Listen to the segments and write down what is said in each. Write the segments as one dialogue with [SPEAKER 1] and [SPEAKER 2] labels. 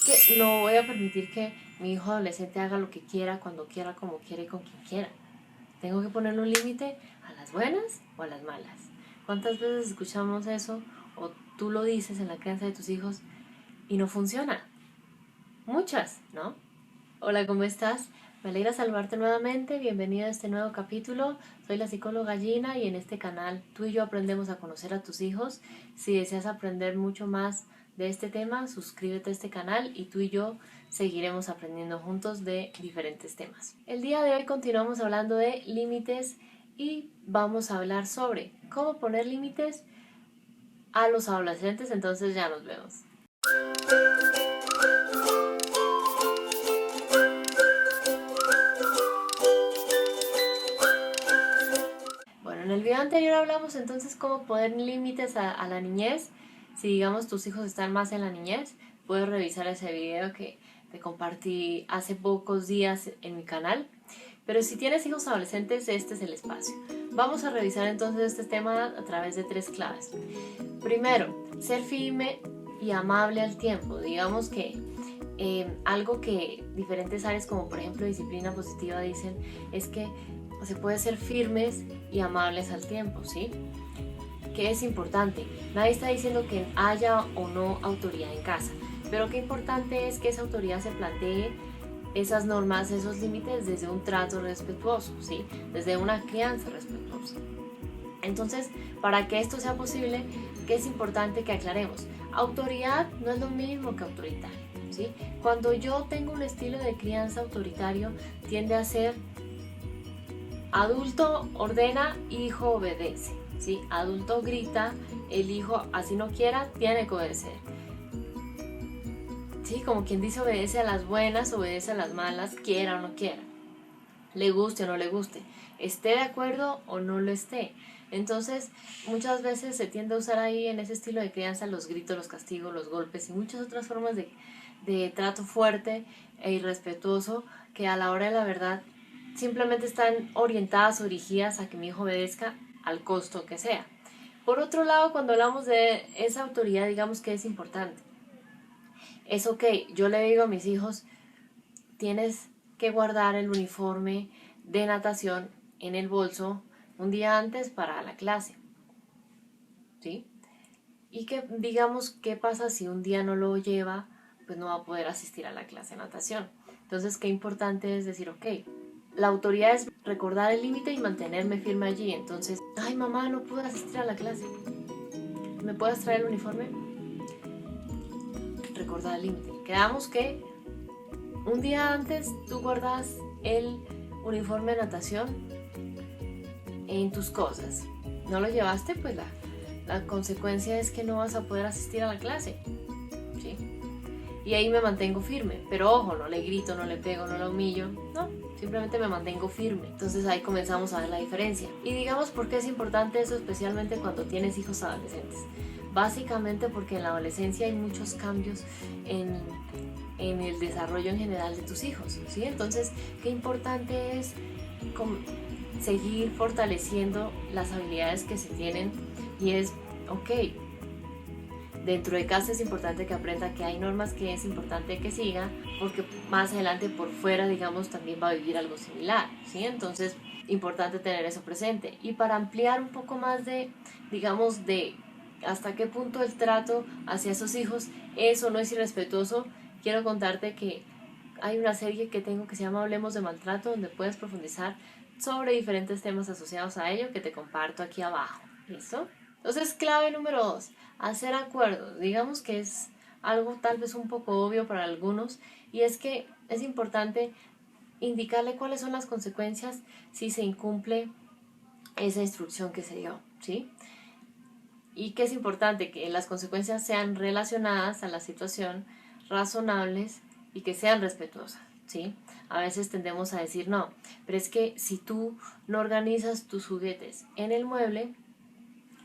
[SPEAKER 1] que no voy a permitir que mi hijo adolescente haga lo que quiera, cuando quiera, como quiera y con quien quiera. Tengo que ponerle un límite a las buenas o a las malas. ¿Cuántas veces escuchamos eso o tú lo dices en la crianza de tus hijos y no funciona? Muchas, ¿no? Hola, ¿cómo estás? Me alegra saludarte nuevamente, bienvenido a este nuevo capítulo. Soy la psicóloga Gina y en este canal tú y yo aprendemos a conocer a tus hijos. Si deseas aprender mucho más de este tema, suscríbete a este canal y tú y yo seguiremos aprendiendo juntos de diferentes temas. El día de hoy continuamos hablando de límites y vamos a hablar sobre cómo poner límites a los adolescentes, entonces ya nos vemos. En el video anterior hablamos entonces cómo poner límites a la niñez. Si digamos tus hijos están más en la niñez, puedes revisar ese video que te compartí hace pocos días en mi canal. Pero si tienes hijos adolescentes, este es el espacio. Vamos a revisar entonces este tema a través de 3 claves. Primero, ser firme y amable al tiempo. Digamos que algo que diferentes áreas como por ejemplo disciplina positiva dicen es que se puede ser firmes y amables al tiempo, ¿sí? ¿Qué es importante? Nadie está diciendo que haya o no autoridad en casa, pero qué importante es que esa autoridad se plantee esas normas, esos límites desde un trato respetuoso, ¿sí? Desde una crianza respetuosa. Entonces, para que esto sea posible, ¿qué es importante que aclaremos? Autoridad no es lo mismo que autoritario, ¿sí? Cuando yo tengo un estilo de crianza autoritario, tiende a ser adulto ordena, hijo obedece, ¿sí? Adulto grita, el hijo así no quiera, tiene que obedecer. Sí, como quien dice obedece a las buenas, obedece a las malas, quiera o no quiera, le guste o no le guste, esté de acuerdo o no lo esté. Entonces, muchas veces se tiende a usar ahí en ese estilo de crianza los gritos, los castigos, los golpes y muchas otras formas de trato fuerte e irrespetuoso que a la hora de la verdad simplemente están orientadas o dirigidas a que mi hijo obedezca al costo que sea. Por otro lado, cuando hablamos de esa autoridad, digamos que es importante. Es ok, yo le digo a mis hijos, tienes que guardar el uniforme de natación en el bolso un día antes para la clase, ¿sí? Y que digamos, ¿qué pasa si un día no lo lleva? Pues no va a poder asistir a la clase de natación. Entonces, qué importante es decir, ok, la autoridad es recordar el límite y mantenerme firme allí. Entonces, ay mamá, no pude asistir a la clase. ¿Me puedes traer el uniforme? Recordar el límite. Quedamos que un día antes tú guardas el uniforme de natación en tus cosas. ¿No lo llevaste? Pues la consecuencia es que no vas a poder asistir a la clase, ¿sí? Y ahí me mantengo firme, pero ojo, no le grito, no le pego, no la humillo, no, simplemente me mantengo firme. Entonces ahí comenzamos a ver la diferencia. Y digamos por qué es importante eso, especialmente cuando tienes hijos adolescentes. Básicamente porque en la adolescencia hay muchos cambios en el desarrollo en general de tus hijos, ¿sí? Entonces, qué importante es seguir fortaleciendo las habilidades que se tienen y es, ok, dentro de casa es importante que aprenda que hay normas que es importante que siga porque más adelante por fuera, digamos, también va a vivir algo similar, ¿sí? Entonces, importante tener eso presente. Y para ampliar un poco más de, digamos, de hasta qué punto el trato hacia esos hijos es o no es irrespetuoso, quiero contarte que hay una serie que tengo que se llama Hablemos de Maltrato, donde puedes profundizar sobre diferentes temas asociados a ello que te comparto aquí abajo. ¿Listo? Entonces, clave número 2, hacer acuerdos. Digamos que es algo tal vez un poco obvio para algunos y es que es importante indicarle cuáles son las consecuencias si se incumple esa instrucción que se dio, ¿sí? Y que es importante que las consecuencias sean relacionadas a la situación, razonables y que sean respetuosas, ¿sí? A veces tendemos a decir no, pero es que si tú no organizas tus juguetes en el mueble,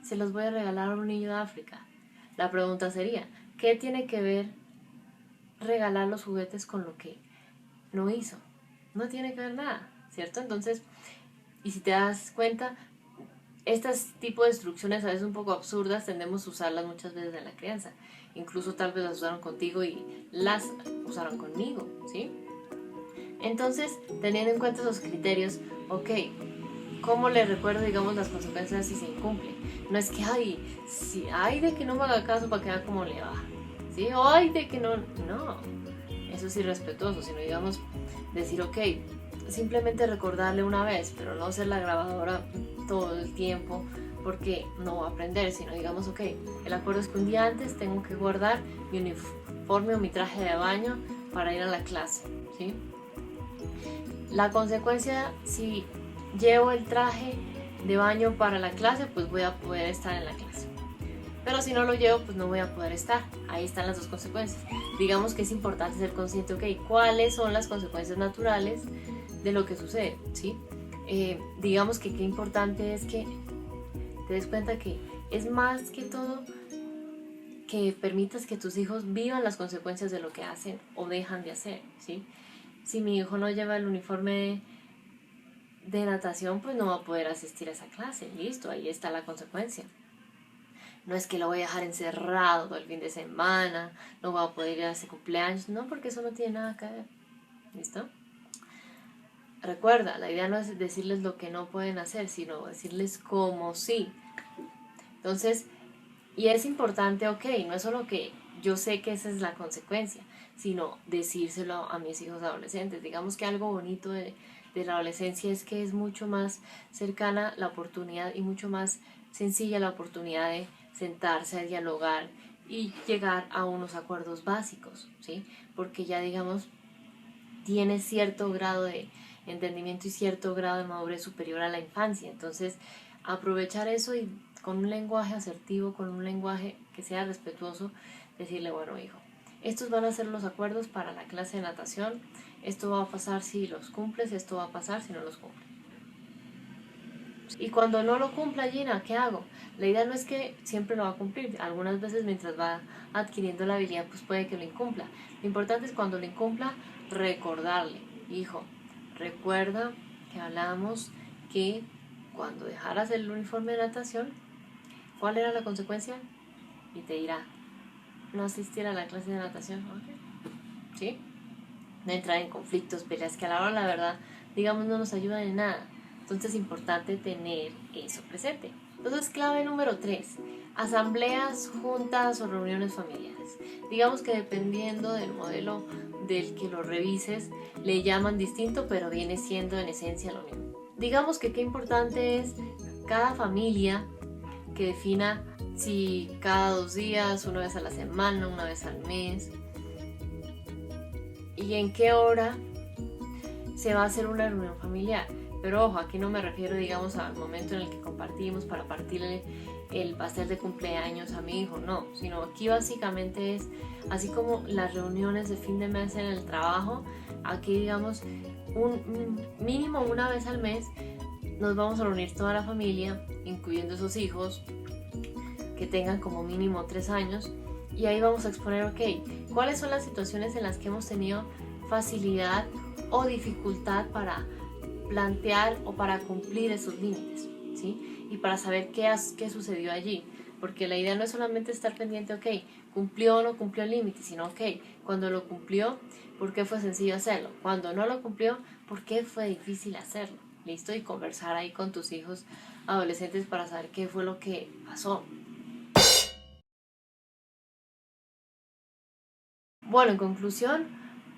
[SPEAKER 1] se los voy a regalar a un niño de África. La pregunta sería, ¿qué tiene que ver regalar los juguetes con lo que no hizo? No tiene que ver nada, ¿cierto? Entonces, y si te das cuenta, este tipo de instrucciones a veces un poco absurdas tendemos a usarlas muchas veces en la crianza. incluso tal vez las usaron contigo y las usaron conmigo, ¿sí? Entonces, teniendo en cuenta esos criterios, ok, ¿cómo le recuerdo, digamos, las consecuencias si se incumple? No es que, ay de que no me haga caso para que vea cómo le va, ¿sí? O ay de que no, eso es irrespetuoso, sino, digamos, decir, ok, simplemente recordarle una vez, pero no ser la grabadora todo el tiempo, porque no va a aprender, sino digamos, ok, el acuerdo es que un día antes tengo que guardar mi uniforme o mi traje de baño para ir a la clase, ¿sí? La consecuencia, si llevo el traje de baño para la clase, pues voy a poder estar en la clase. Pero si no lo llevo, pues no voy a poder estar. Ahí están las dos consecuencias. Digamos que es importante ser consciente, ok, ¿cuáles son las consecuencias naturales de lo que sucede? ¿Sí? Digamos que qué importante es que te des cuenta que es más que todo que permitas que tus hijos vivan las consecuencias de lo que hacen o dejan de hacer, ¿sí? Si mi hijo no lleva el uniforme de natación, pues no va a poder asistir a esa clase, listo, ahí está la consecuencia. No es que lo voy a dejar encerrado todo el fin de semana, no va a poder ir a ese cumpleaños, no, porque eso no tiene nada que ver, ¿listo? Recuerda, la idea no es decirles lo que no pueden hacer, sino decirles cómo sí. Entonces, y es importante, ok, no es solo que yo sé que esa es la consecuencia, sino decírselo a mis hijos adolescentes. Digamos que algo bonito de la adolescencia es que es mucho más cercana la oportunidad y mucho más sencilla la oportunidad de sentarse a dialogar y llegar a unos acuerdos básicos, ¿sí? Porque ya, digamos, tiene cierto grado de entendimiento y cierto grado de madurez superior a la infancia. Entonces, aprovechar eso y con un lenguaje asertivo, con un lenguaje que sea respetuoso, decirle, bueno, hijo, estos van a ser los acuerdos para la clase de natación, esto va a pasar si los cumples, esto va a pasar si no los cumples. Y cuando no lo cumpla, Gina, ¿qué hago? La idea no es que siempre lo va a cumplir. Algunas veces mientras va adquiriendo la habilidad, pues puede que lo incumpla. Lo importante es cuando lo incumpla, recordarle, hijo, recuerda que hablamos que cuando dejaras el uniforme de natación, ¿cuál era la consecuencia? Y te dirá, no asistir a la clase de natación, ¿sí? No entrar en conflictos, peleas que a la hora la verdad, digamos, no nos ayudan en nada. Entonces es importante tener eso presente. Entonces, clave número 3, asambleas, juntas o reuniones familiares. Digamos que dependiendo del modelo del que lo revises, le llaman distinto, pero viene siendo en esencia lo mismo. Digamos que qué importante es cada familia que defina si cada 2 días, una vez a la semana, una vez al mes, y en qué hora se va a hacer una reunión familiar. Pero ojo, aquí no me refiero, digamos, al momento en el que compartimos para partirle el pastel de cumpleaños a mi hijo, no, sino aquí básicamente es, así como las reuniones de fin de mes en el trabajo, aquí digamos, un mínimo una vez al mes nos vamos a reunir toda la familia, incluyendo esos hijos que tengan como mínimo 3 años, y ahí vamos a exponer, ok, cuáles son las situaciones en las que hemos tenido facilidad o dificultad para plantear o para cumplir esos límites, ¿sí? Y para saber qué sucedió allí, porque la idea no es solamente estar pendiente, ok, cumplió o no cumplió el límite, sino, ok, cuando lo cumplió, ¿por qué fue sencillo hacerlo? Cuando no lo cumplió, ¿por qué fue difícil hacerlo? ¿Listo? Y conversar ahí con tus hijos adolescentes para saber qué fue lo que pasó. Bueno, en conclusión,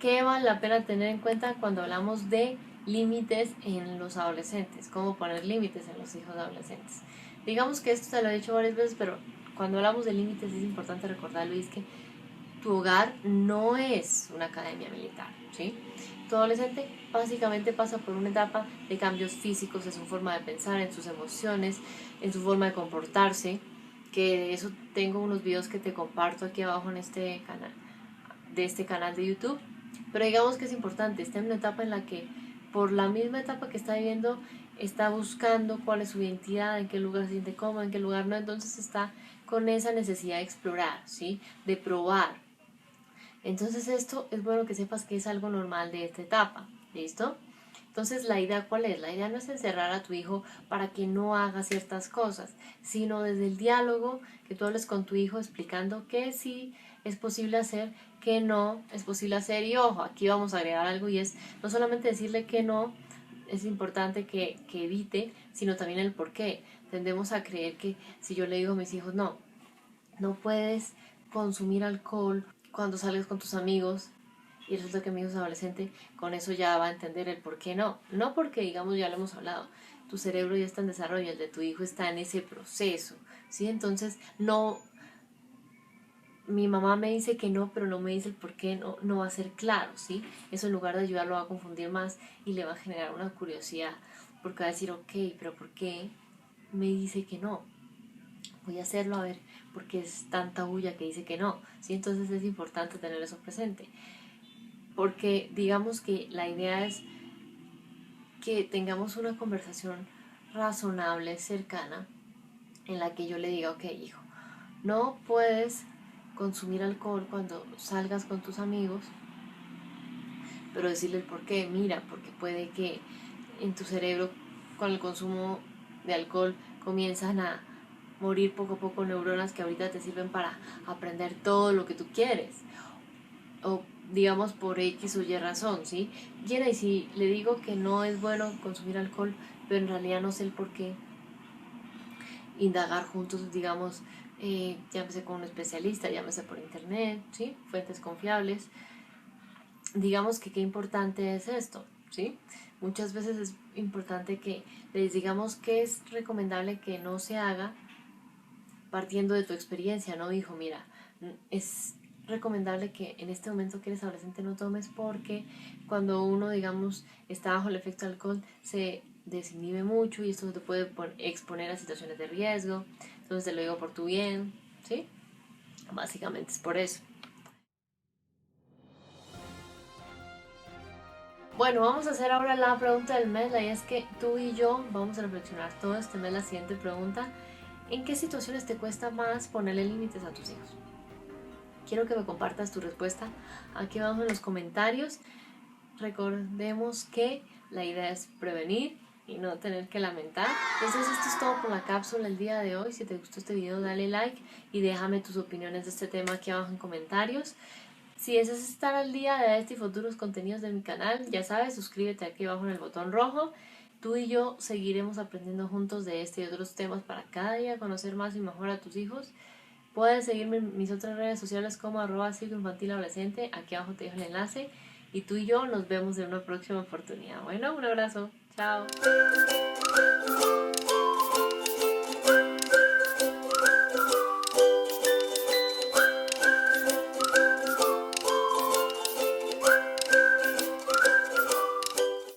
[SPEAKER 1] ¿qué vale la pena tener en cuenta cuando hablamos de límites en los adolescentes? ¿Cómo poner límites en los hijos adolescentes? Digamos que esto te lo he dicho varias veces, pero cuando hablamos de límites es importante recordarlo, y es que tu hogar no es una academia militar, ¿sí? Tu adolescente básicamente pasa por una etapa de cambios físicos en su forma de pensar, en sus emociones, en su forma de comportarse, que de eso tengo unos videos que te comparto aquí abajo en este canal, de este canal de YouTube. Pero digamos que es importante, está en una etapa en la que por la misma etapa que está viviendo está buscando cuál es su identidad, en qué lugar se siente cómodo, en qué lugar no, entonces está con esa necesidad de explorar, ¿sí? De probar. Entonces esto es bueno que sepas que es algo normal de esta etapa, ¿listo? Entonces, ¿la idea cuál es? La idea no es encerrar a tu hijo para que no haga ciertas cosas, sino desde el diálogo, que tú hables con tu hijo explicando que sí es posible hacer, que no es posible hacer. Y ojo, aquí vamos a agregar algo y es no solamente decirle que no, es importante que evite, sino también el por qué. Tendemos a creer que si yo le digo a mis hijos, no, no puedes consumir alcohol cuando sales con tus amigos, y resulta que mi hijo es adolescente, con eso ya va a entender el por qué no. No porque, digamos, ya lo hemos hablado, tu cerebro ya está en desarrollo, el de tu hijo está en ese proceso, ¿sí? Entonces, no, mi mamá me dice que no, pero no me dice el por qué, no, no va a ser claro, ¿sí? Eso en lugar de ayudarlo va a confundir más y le va a generar una curiosidad, porque va a decir, ok, pero ¿por qué me dice que no? Voy a hacerlo a ver, porque es tanta bulla que dice que no, ¿sí? Entonces es importante tener eso presente, porque digamos que la idea es que tengamos una conversación razonable, cercana, en la que yo le diga, ok, hijo, no puedes consumir alcohol cuando salgas con tus amigos, pero decirle el por qué, mira, porque puede que en tu cerebro con el consumo de alcohol comienzan a morir poco a poco neuronas que ahorita te sirven para aprender todo lo que tú quieres, o digamos por X o Y razón, ¿sí? Llena, y si le digo que no es bueno consumir alcohol, pero en realidad no sé el por qué, indagar juntos, digamos, llámese con un especialista, llámese por internet, ¿sí? Fuentes confiables. Digamos que qué importante es esto, ¿sí? Muchas veces es importante que les digamos que es recomendable que no se haga partiendo de tu experiencia, ¿no? Hijo, mira, es recomendable que en este momento que eres adolescente no tomes porque cuando uno, digamos, está bajo el efecto del alcohol se desinhibe mucho y esto te puede exponer a situaciones de riesgo. Entonces te lo digo por tu bien, ¿sí? Básicamente es por eso. Bueno, vamos a hacer ahora la pregunta del mes, y es que tú y yo vamos a reflexionar todo este mes la siguiente pregunta: ¿en qué situaciones te cuesta más ponerle límites a tus hijos? Quiero que me compartas tu respuesta aquí abajo en los comentarios. Recordemos que la idea es prevenir y no tener que lamentar. Entonces esto es todo por la cápsula el día de hoy. Si te gustó este video dale like y déjame tus opiniones de este tema aquí abajo en comentarios. Si deseas estar al día de este y futuros contenidos de mi canal, ya sabes, suscríbete aquí abajo en el botón rojo. Tú y yo seguiremos aprendiendo juntos de este y otros temas para cada día conocer más y mejor a tus hijos. Puedes seguirme en mis otras redes sociales como @psicoinfantiladolescente. Aquí abajo te dejo el enlace. Y tú y yo nos vemos en una próxima oportunidad. Bueno, un abrazo. Chao.